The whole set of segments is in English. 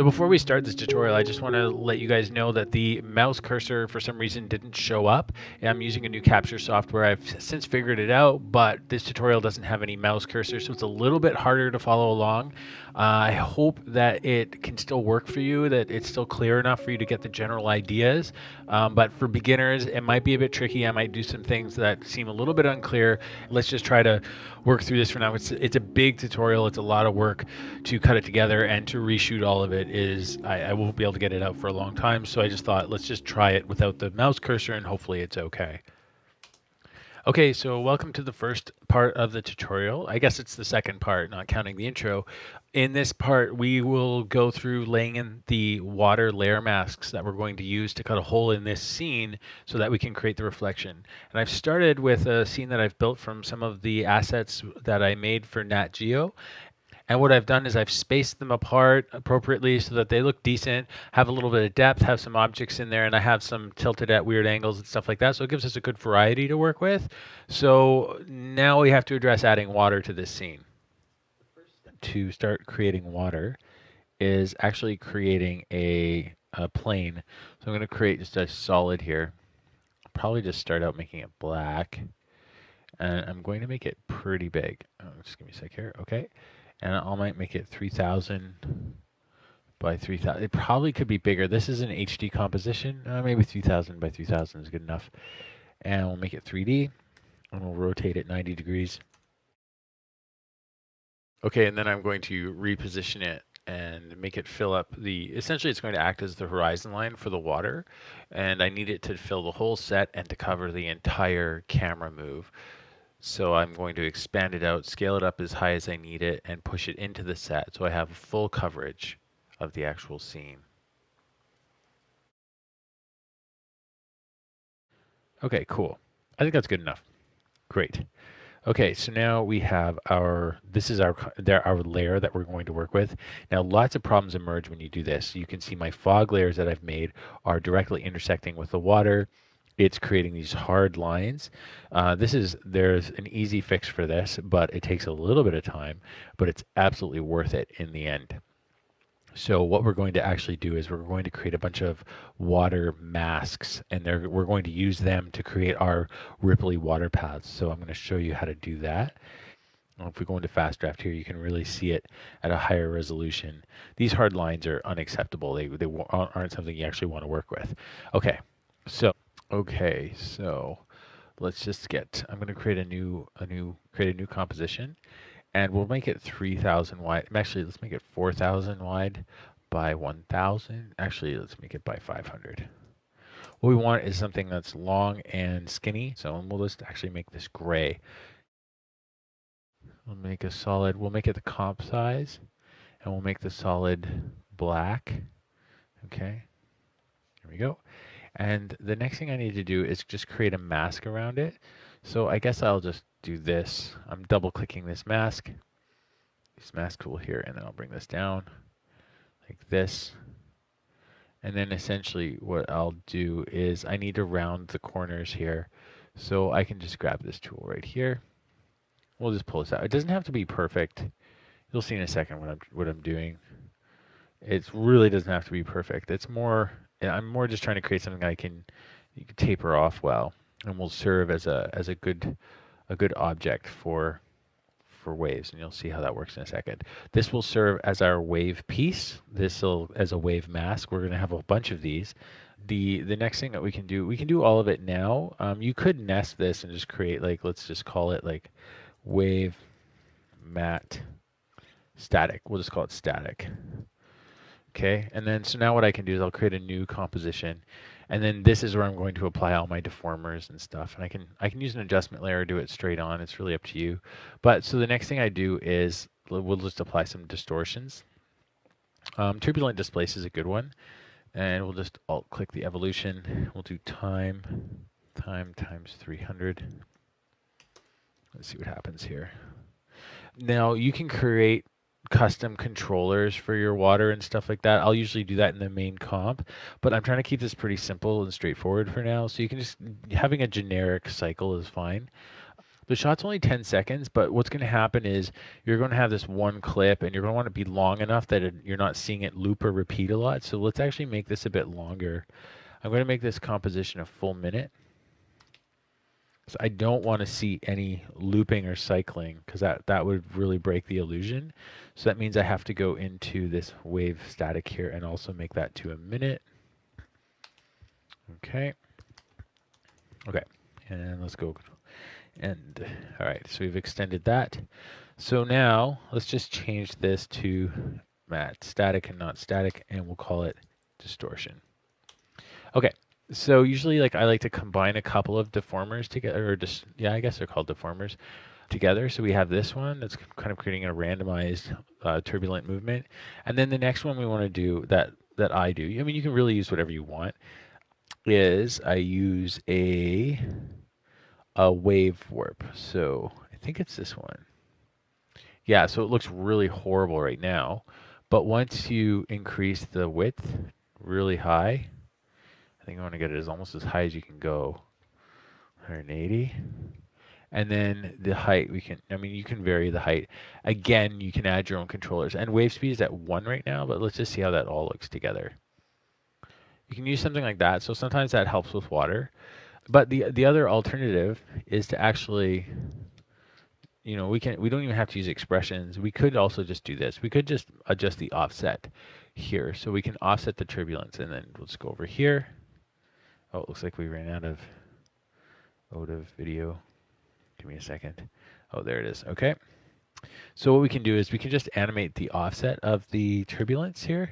So before we start this tutorial, I just want to let you guys know that the mouse cursor for some reason didn't show up. I'm using a new capture software. I've since figured it out, but this tutorial doesn't have any mouse cursor, so it's a little bit harder to follow along. I hope that it can still work for you, that it's still clear enough for you to get the general ideas. But for beginners, it might be a bit tricky. I might do some things that seem a little bit unclear. Let's just try to work through this for now. It's a big tutorial. It's a lot of work to cut it together, and to reshoot all of it is I won't be able to get it out for a long time. So I just thought let's just try it without the mouse cursor, and hopefully it's okay. Okay, so welcome to the first part of the tutorial. I guess it's the second part, not counting the intro. In this part, we will go through laying in the water layer masks that we're going to use to cut a hole in this scene so that we can create the reflection. And I've started with a scene that I've built from some of the assets that I made for Nat Geo. And what I've done is I've spaced them apart appropriately so that they look decent, have a little bit of depth, have some objects in there, and I have some tilted at weird angles and stuff like that. So it gives us a good variety to work with. So now we have to address adding water to this scene. To start creating water is actually creating a plane. So I'm going to create just a solid here. Probably just start out making it black. And I'm going to make it pretty big. Just give me a sec here. Okay. And I might make it 3000 by 3000. It probably could be bigger. This is an HD composition. Maybe 3000 by 3000 is good enough. And we'll make it 3D. And we'll rotate it 90 degrees. Okay, and then I'm going to reposition it and make it fill up essentially it's going to act as the horizon line for the water. And I need it to fill the whole set and to cover the entire camera move. So I'm going to expand it out, scale it up as high as I need it, and push it into the set so I have full coverage of the actual scene. Okay, cool. I think that's good enough. Great. Okay, so now we have this is our layer that we're going to work with. Now lots of problems emerge when you do this. You can see my fog layers that I've made are directly intersecting with the water. It's creating these hard lines. There's an easy fix for this, but it takes a little bit of time, but it's absolutely worth it in the end. So what we're going to actually do is we're going to create a bunch of water masks, and we're going to use them to create our ripply water paths. So I'm going to show you how to do that. If we go into fast draft here, you can really see it at a higher resolution. These hard lines are unacceptable. They aren't something you actually want to work with. Okay, so let's just I'm going to create a new composition, and we'll make it 3000 wide. Actually, let's make it 4000 wide by 1000. Actually, let's make it by 500. What we want is something that's long and skinny. So we'll just actually make this gray. We'll make it the comp size, and we'll make the solid black. Okay, here we go. And the next thing I need to do is just create a mask around it. So I guess I'll just do this. I'm double clicking this mask tool here, and then I'll bring this down like this. And then essentially what I'll do is I need to round the corners here. So I can just grab this tool right here. We'll just pull this out. It doesn't have to be perfect. You'll see in a second what I'm doing. It really doesn't have to be perfect. I'm more just trying to create something you can taper off well, and will serve as a good object for waves, and you'll see how that works in a second. This will serve as our wave piece. As a wave mask. We're going to have a bunch of these. The next thing that we can do all of it now. You could nest this and just create, like, let's just call it like wave matte static. We'll just call it static. Okay, and then so now what I can do is I'll create a new composition, and then this is where I'm going to apply all my deformers and stuff. And I can use an adjustment layer or do it straight on. It's really up to you. But so the next thing I do is we'll just apply some distortions. Turbulent displace is a good one, and we'll just alt-click the evolution. We'll do time times 300. Let's see what happens here. Now you can create custom controllers for your water and stuff like that. I'll usually do that in the main comp, but I'm trying to keep this pretty simple and straightforward for now. So you can just, having a generic cycle is fine. The shot's only 10 seconds, but what's going to happen is you're going to have this one clip and you're going to want it to be long enough that you're not seeing it loop or repeat a lot. So let's actually make this a bit longer. I'm going to make this composition a full minute. So I don't want to see any looping or cycling because that would really break the illusion. So that means I have to go into this wave static here and also make that to a minute. Okay. Okay. And let's go. And all right, so we've extended that. So now let's just change this to matte, static and not static, and we'll call it distortion. Okay, so usually I like to combine a couple of deformers together, or just, yeah, I guess they're called deformers together. So we have this one that's kind of creating a randomized turbulent movement. And then the next one we want to do that I do, I mean, you can really use whatever you want, is I use a wave warp. So I think it's this one. Yeah, so it looks really horrible right now. But once you increase the width really high, I think I want to get it almost as high as you can go, 180. And then the height, you can vary the height. Again, you can add your own controllers. And wave speed is at 1 right now, but let's just see how that all looks together. You can use something like that. So sometimes that helps with water. But the other alternative is to actually, we don't even have to use expressions. We could also just do this. We could just adjust the offset here. So we can offset the turbulence, and then let's go over here. Oh, it looks like we ran out of video. Give me a second. Oh, there it is. Okay. So what we can do is we can just animate the offset of the turbulence here.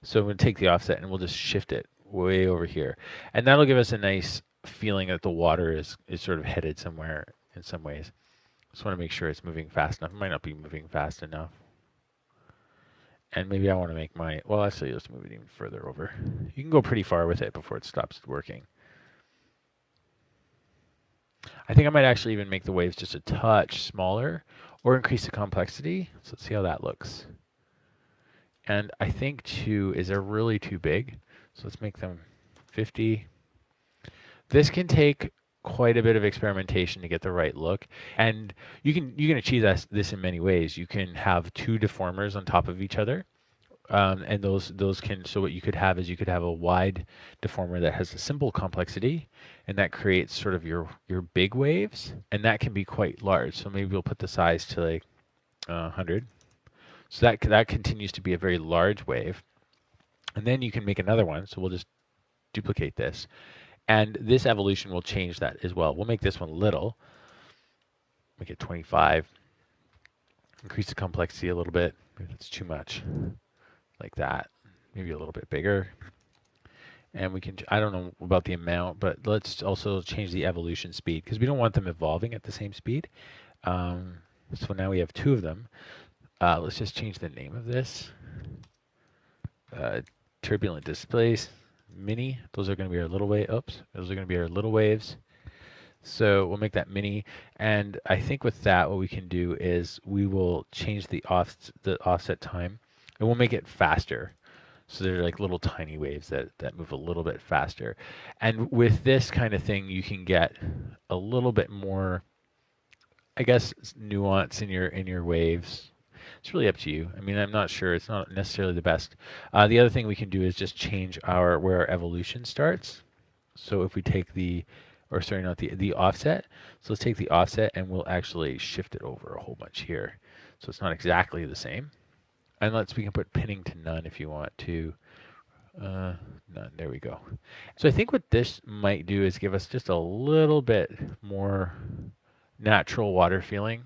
So I'm going to take the offset and we'll just shift it way over here. And that'll give us a nice feeling that the water is sort of headed somewhere in some ways. Just want to make sure it's moving fast enough. It might not be moving fast enough. And maybe I want to make well, actually, let's move it even further over. You can go pretty far with it before it stops working. I think I might actually even make the waves just a touch smaller or increase the complexity. So let's see how that looks. And I think 2 is really too big. So let's make them 50. This can take quite a bit of experimentation to get the right look. And you can achieve this in many ways. You can have 2 deformers on top of each other. And those can, so what you could have is you could have a wide deformer that has a simple complexity, and that creates sort of your big waves, and that can be quite large. So maybe we'll put the size to like 100. So that continues to be a very large wave. And then you can make another one. So we'll just duplicate this. And this evolution will change that as well. We'll make this one little. Make it 25. Increase the complexity a little bit. Maybe that's too much. Like that. Maybe a little bit bigger. And we can, I don't know about the amount, but let's also change the evolution speed because we don't want them evolving at the same speed. So now we have 2 of them. Let's just change the name of this. Turbulent displace mini. Those are going to be our little wave. Oops. Those are going to be our little waves. So we'll make that mini. And I think with that, what we can do is we will change the offset time, and we'll make it faster. So they're like little tiny waves that move a little bit faster. And with this kind of thing, you can get a little bit more, I guess, nuance in your waves. It's really up to you. I mean, I'm not sure. It's not necessarily the best. The other thing we can do is just change where our evolution starts. So if we take the offset. So let's take the offset and we'll actually shift it over a whole bunch here. So it's not exactly the same. And we can put pinning to none if you want to. None. There we go. So I think what this might do is give us just a little bit more natural water feeling.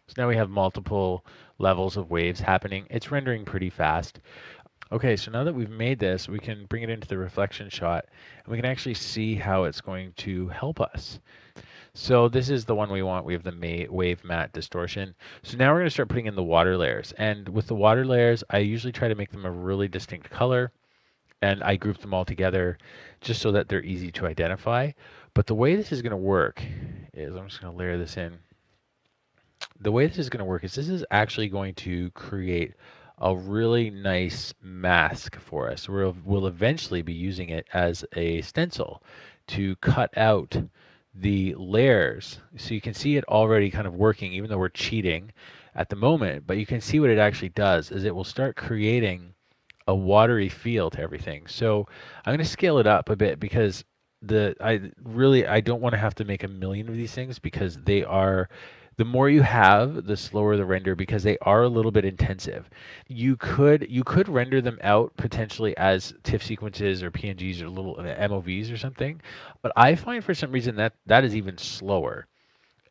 So now we have multiple levels of waves happening. It's rendering pretty fast. Okay, so now that we've made this, we can bring it into the reflection shot, and we can actually see how it's going to help us. So this is the one we want. We have the wave matte distortion. So now we're going to start putting in the water layers. And with the water layers, I usually try to make them a really distinct color, and I group them all together just so that they're easy to identify. But the way this is going to work is, I'm just going to layer this in. The way this is going to work is this is actually going to create a really nice mask for us. We'll eventually be using it as a stencil to cut out the layers. So you can see it already kind of working, even though we're cheating at the moment. But you can see what it actually does is it will start creating a watery feel to everything. So I'm going to scale it up a bit because I don't want to have to make a million of these things because they are, the more you have, the slower the render because they are a little bit intensive. You could render them out potentially as TIFF sequences or PNGs or little MOVs or something, but I find for some reason that that is even slower,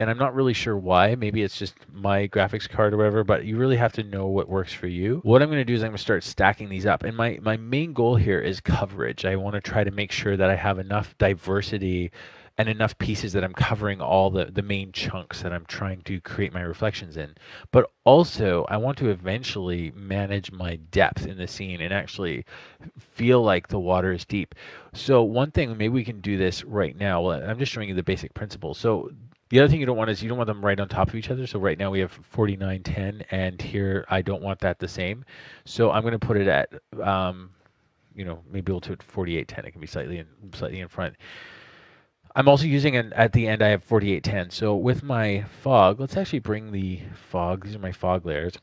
and I'm not really sure why. Maybe it's just my graphics card or whatever, but you really have to know what works for you. What I'm going to do is I'm going to start stacking these up. And my main goal here is coverage. I want to try to make sure that I have enough diversity and enough pieces that I'm covering all the main chunks that I'm trying to create my reflections in. But also, I want to eventually manage my depth in the scene and actually feel like the water is deep. So one thing, maybe we can do this right now. Well, I'm just showing you the basic principle. So the other thing you don't want is you don't want them right on top of each other. So right now we have 4910, and here I don't want that the same. So I'm going to put it at, maybe we'll do it 4810. It can be slightly in front. I'm also using at the end I have 4810. So with my fog, let's actually bring the fog. These are my fog layers.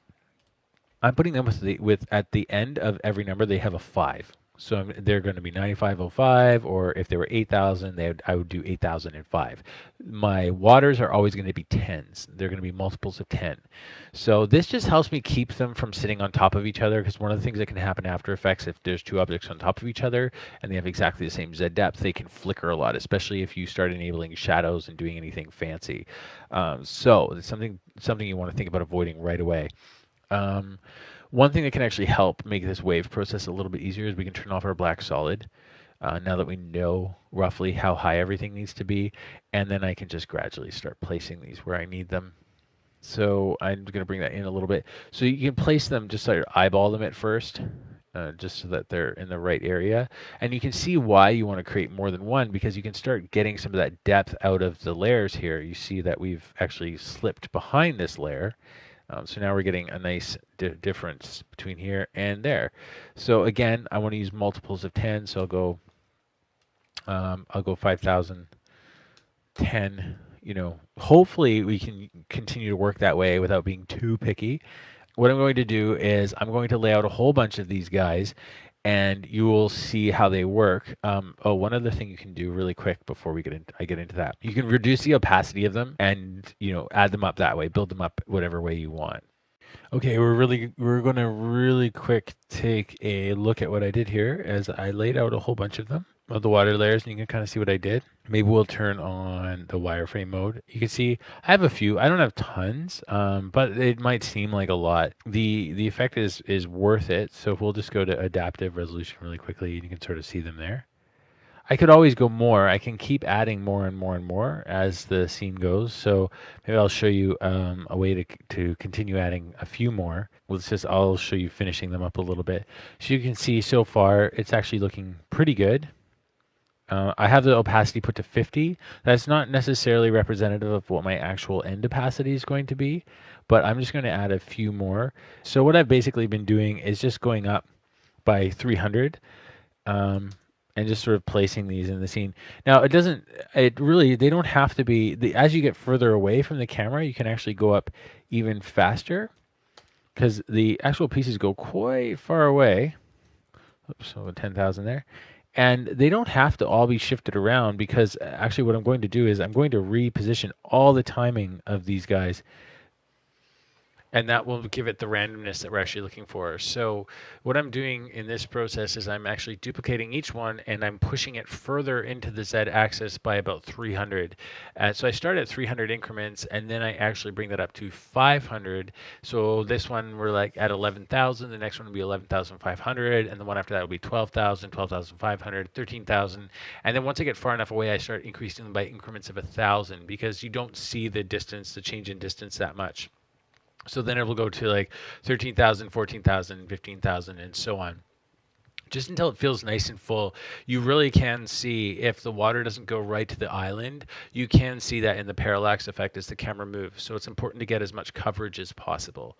I'm putting them with at the end of every number they have a 5. So they're going to be 9505, or if they were 8000, I would do 8005. My waters are always going to be 10s. They're going to be multiples of 10. So this just helps me keep them from sitting on top of each other, because one of the things that can happen in After Effects, if there's two objects on top of each other and they have exactly the same Z depth, they can flicker a lot, especially if you start enabling shadows and doing anything fancy. So it's something you want to think about avoiding right away. One thing that can actually help make this wave process a little bit easier is we can turn off our black solid now that we know roughly how high everything needs to be, and then I can just gradually start placing these where I need them. So I'm going to bring that in a little bit. So you can place them, just sort of eyeball them at first, just so that they're in the right area. And you can see why you want to create more than one, because you can start getting some of that depth out of the layers here. You see that we've actually slipped behind this layer. So now we're getting a nice difference between here and there. So again, I want to use multiples of 10. So I'll go 5010. Hopefully we can continue to work that way without being too picky. What I'm going to do is I'm going to lay out a whole bunch of these guys, and you will see how they work. One other thing you can do really quick before I get into that. You can reduce the opacity of them and, add them up that way, build them up whatever way you want. Okay, we're going to really quick take a look at what I did here as I laid out a whole bunch of them, of the water layers, and you can kind of see what I did. Maybe we'll turn on the wireframe mode. You can see I have a few. I don't have tons, but it might seem like a lot. The effect is worth it. So if we'll just go to adaptive resolution really quickly, and you can sort of see them there. I could always go more. I can keep adding more and more and more as the scene goes. So maybe I'll show you a way to continue adding a few more. I'll show you finishing them up a little bit. So you can see so far it's actually looking pretty good. I have the opacity put to 50. That's not necessarily representative of what my actual end opacity is going to be, but I'm just going to add a few more. So what I've basically been doing is just going up by 300. And just sort of placing these in the scene. Now, they don't have to be, as you get further away from the camera, you can actually go up even faster because the actual pieces go quite far away. Oops, so 10,000 there. And they don't have to all be shifted around, because actually what I'm going to do is I'm going to reposition all the timing of these guys, and that will give it the randomness that we're actually looking for. So what I'm doing in this process is I'm actually duplicating each one, and I'm pushing it further into the Z axis by about 300. So I start at 300 increments, and then I actually bring that up to 500. So this one we're like at 11,000, the next one will be 11,500, and the one after that will be 12,000, 12,500, 13,000. And then once I get far enough away, I start increasing them by increments of 1,000, because you don't see the change in distance that much. So then it will go to like 13,000, 14,000, 15,000, and so on, just until it feels nice and full. You really can see if the water doesn't go right to the island, you can see that in the parallax effect as the camera moves. So it's important to get as much coverage as possible.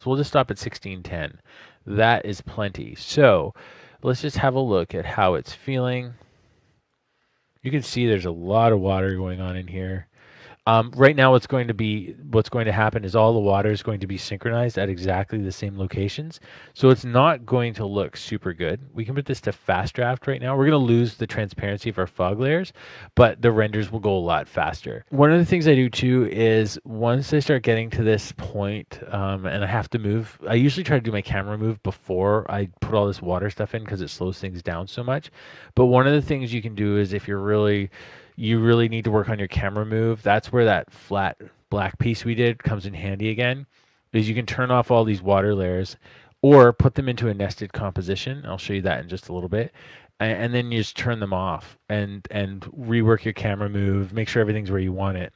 So we'll just stop at 1610. That is plenty. So let's just have a look at how it's feeling. You can see there's a lot of water going on in here. Right now, what's going to happen is all the water is going to be synchronized at exactly the same locations. So it's not going to look super good. We can put this to fast draft right now. We're going to lose the transparency of our fog layers, but the renders will go a lot faster. One of the things I do too is once I start getting to this point, and I have to move, I usually try to do my camera move before I put all this water stuff in because it slows things down so much. But one of the things you can do is if you really need to work on your camera move. That's where that flat black piece we did comes in handy again, is you can turn off all these water layers or put them into a nested composition. I'll show you that in just a little bit. And then you just turn them off and rework your camera move, make sure everything's where you want it,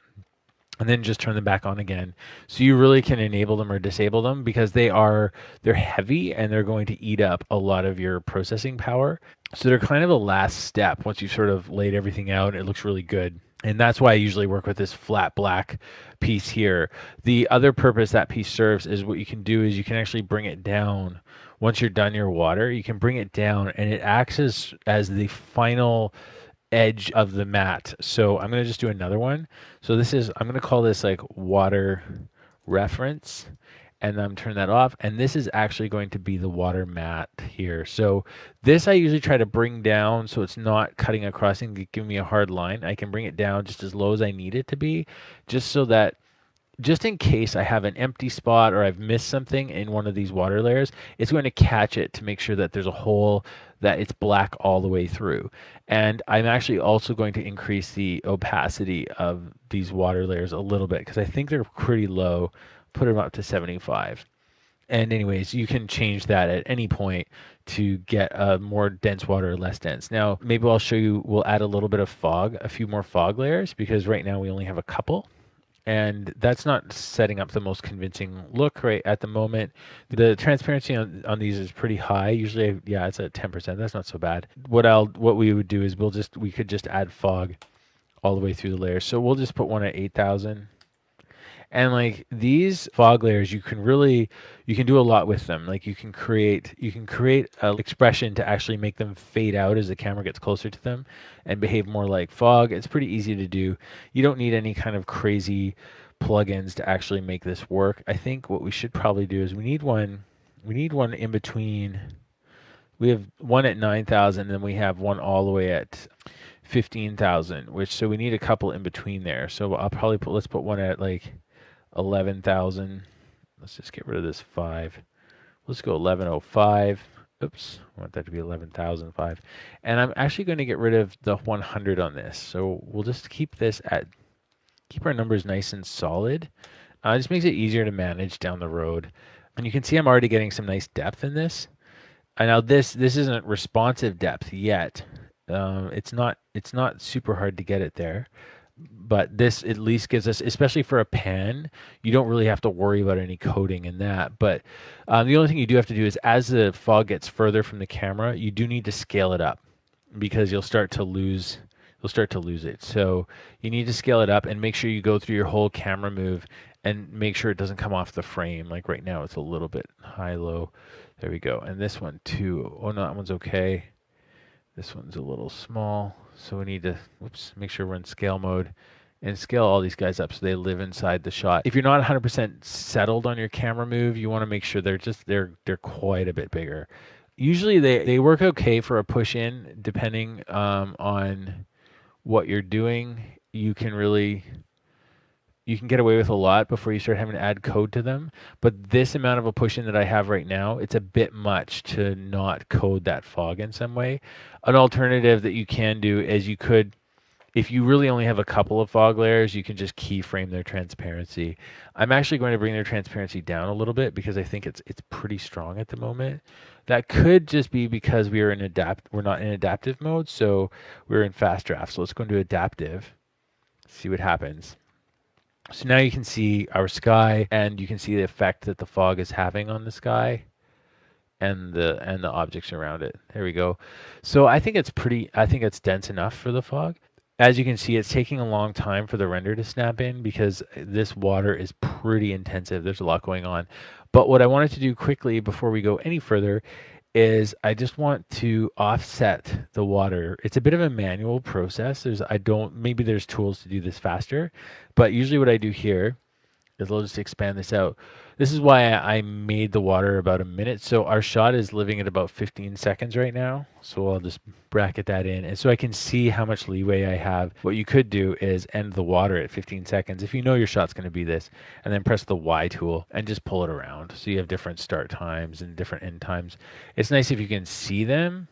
and then just turn them back on again. So you really can enable them or disable them because they're heavy and they're going to eat up a lot of your processing power. So they're kind of the last step once you've sort of laid everything out. It looks really good. And that's why I usually work with this flat black piece here. The other purpose that piece serves is what you can do is you can actually bring it down. Once you're done your water, you can bring it down and it acts as the final edge of the mat. So I'm going to just do another one. So I'm going to call this like water reference, and I'm turn that off. And this is actually going to be the water mat here. So this I usually try to bring down so it's not cutting across and giving me a hard line. I can bring it down just as low as I need it to be, just so that just in case I have an empty spot or I've missed something in one of these water layers, it's going to catch it to make sure that there's a hole, that it's black all the way through. And I'm actually also going to increase the opacity of these water layers a little bit because I think they're pretty low. Put them up to 75. And anyways, you can change that at any point to get a more dense water or less dense. Now, maybe I'll show you, we'll add a little bit of fog, a few more fog layers, because right now we only have a couple. And that's not setting up the most convincing look right at the moment. The transparency on these is pretty high. Usually, yeah, it's at 10%. That's not so bad. What we would do is we could just add fog all the way through the layers. So we'll just put one at 8,000. And like these fog layers, you can do a lot with them. Like you can create an expression to actually make them fade out as the camera gets closer to them and behave more like fog. It's pretty easy to do. You don't need any kind of crazy plugins to actually make this work. I think what we should probably do is we need one in between. We have one at 9,000 and then we have one all the way at 15,000, so we need a couple in between there. So let's put one at like 11,000. Let's just get rid of this 5. Let's go 1105. Oops, I want that to be 11,005. And I'm actually going to get rid of the 100 on this. So we'll just keep our numbers nice and solid. It just makes it easier to manage down the road. And you can see I'm already getting some nice depth in this. And now this isn't responsive depth yet. It's not super hard to get it there. But this at least gives us, especially for a pan, you don't really have to worry about any coating in that. But the only thing you do have to do is as the fog gets further from the camera, you do need to scale it up because you'll start to lose it. So you need to scale it up and make sure you go through your whole camera move and make sure it doesn't come off the frame. Like right now, it's a little bit high-low. There we go. And this one too. Oh no, that one's okay. This one's a little small, so we need to make sure we're in scale mode and scale all these guys up so they live inside the shot. If you're not 100% settled on your camera move, you want to make sure they're quite a bit bigger. Usually they work okay for a push in, depending on what you're doing. You can get away with a lot before you start having to add code to them. But this amount of a push in that I have right now, it's a bit much to not code that fog in some way. An alternative that you can do is you could, if you really only have a couple of fog layers, you can just keyframe their transparency. I'm actually going to bring their transparency down a little bit because I think it's pretty strong at the moment. That could just be because we're not in adaptive mode, so we're in fast draft. So let's go into adaptive, see what happens. So now you can see our sky, and you can see the effect that the fog is having on the sky and the objects around it. There we go. So I think it's dense enough for the fog. As you can see, it's taking a long time for the render to snap in because this water is pretty intensive. There's a lot going on. But what I wanted to do quickly before we go any further is I just want to offset the water. It's a bit of a manual process. Maybe there's tools to do this faster, but usually what I do here is I'll just expand this out. This is why I made the water about a minute. So our shot is living at about 15 seconds right now. So I'll just bracket that in. And so I can see how much leeway I have. What you could do is end the water at 15 seconds if you know your shot's going to be this, and then press the Y tool and just pull it around. So you have different start times and different end times. It's nice if you can see them,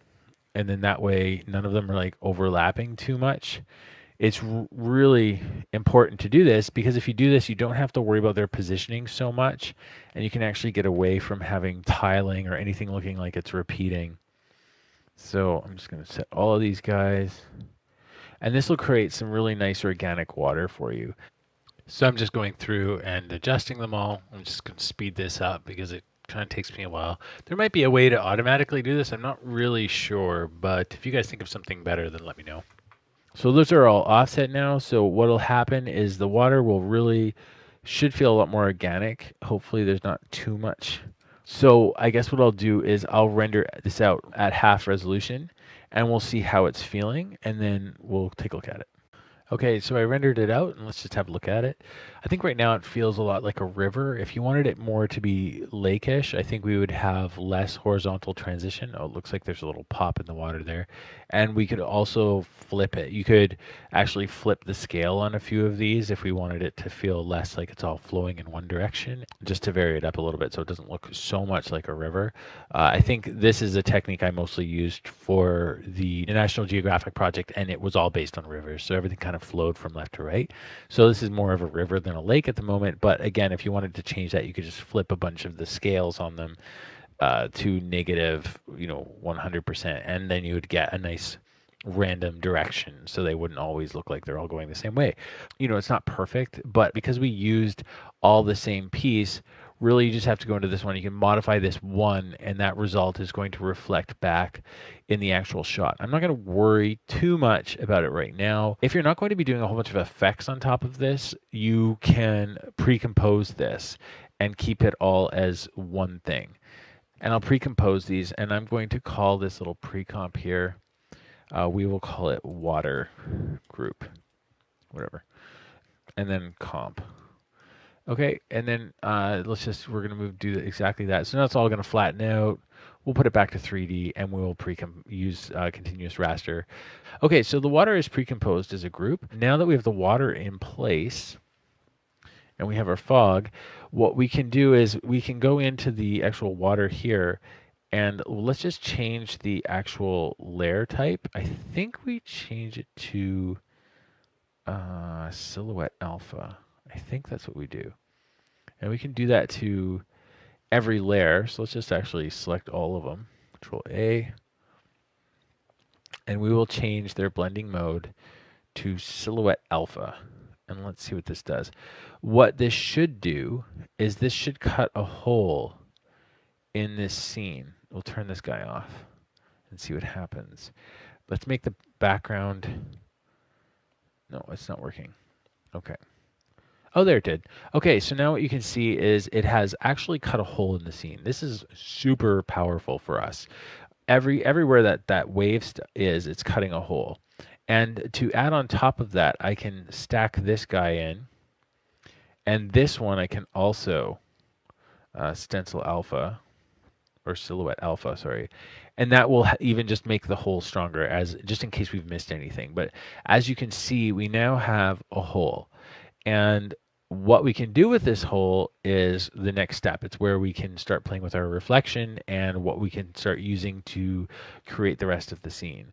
and then that way none of them are like overlapping too much. It's really important to do this because if you do this, you don't have to worry about their positioning so much, and you can actually get away from having tiling or anything looking like it's repeating. So I'm just going to set all of these guys, and this will create some really nice organic water for you. So I'm just going through and adjusting them all. I'm just going to speed this up because it kind of takes me a while. There might be a way to automatically do this. I'm not really sure, but if you guys think of something better, then let me know. So those are all offset now. So what'll happen is the water should feel a lot more organic. Hopefully there's not too much. So I guess what I'll do is I'll render this out at half resolution and we'll see how it's feeling and then we'll take a look at it. Okay, so I rendered it out and let's just have a look at it. I think right now it feels a lot like a river. If you wanted it more to be lake-ish, I think we would have less horizontal transition. Oh, it looks like there's a little pop in the water there. And we could also flip it. You could actually flip the scale on a few of these if we wanted it to feel less like it's all flowing in one direction, just to vary it up a little bit so it doesn't look so much like a river. I think this is a technique I mostly used for the National Geographic project, and it was all based on rivers. So everything kind of flowed from left to right. So this is more of a river than a lake at the moment. But again, if you wanted to change that, you could just flip a bunch of the scales on them to negative, 100%, and then you would get a nice random direction, so they wouldn't always look like they're all going the same way. It's not perfect, but because we used all the same piece, really you just have to go into this one. You can modify this one, and that result is going to reflect back in the actual shot. I'm not going to worry too much about it right now. If you're not going to be doing a whole bunch of effects on top of this, you can pre-compose this and keep it all as one thing. And I'll pre-compose these, and I'm going to call this little pre-comp here, we will call it water group, whatever, and then comp. Okay, and then we're going to do exactly that. So now it's all going to flatten out. We'll put it back to 3D, and we'll use continuous raster. Okay, so the water is pre-composed as a group. Now that we have the water in place, and we have our fog, what we can do is we can go into the actual water here, and let's just change the actual layer type. I think we change it to silhouette alpha. I think that's what we do. And we can do that to every layer. So let's just actually select all of them. Control A. And we will change their blending mode to silhouette alpha. And let's see what this does. What this should do is this should cut a hole in this scene. We'll turn this guy off and see what happens. Let's make the background. No, it's not working. Okay. Oh, there it did. Okay, so now what you can see is it has actually cut a hole in the scene. This is super powerful for us. Everywhere that wave is, it's cutting a hole. And to add on top of that, I can stack this guy in. And this one I can also stencil alpha, or silhouette alpha, sorry. And that will even just make the hole stronger, just in case we've missed anything. But as you can see, we now have a hole. And what we can do with this hole is the next step. It's where we can start playing with our reflection and what we can start using to create the rest of the scene.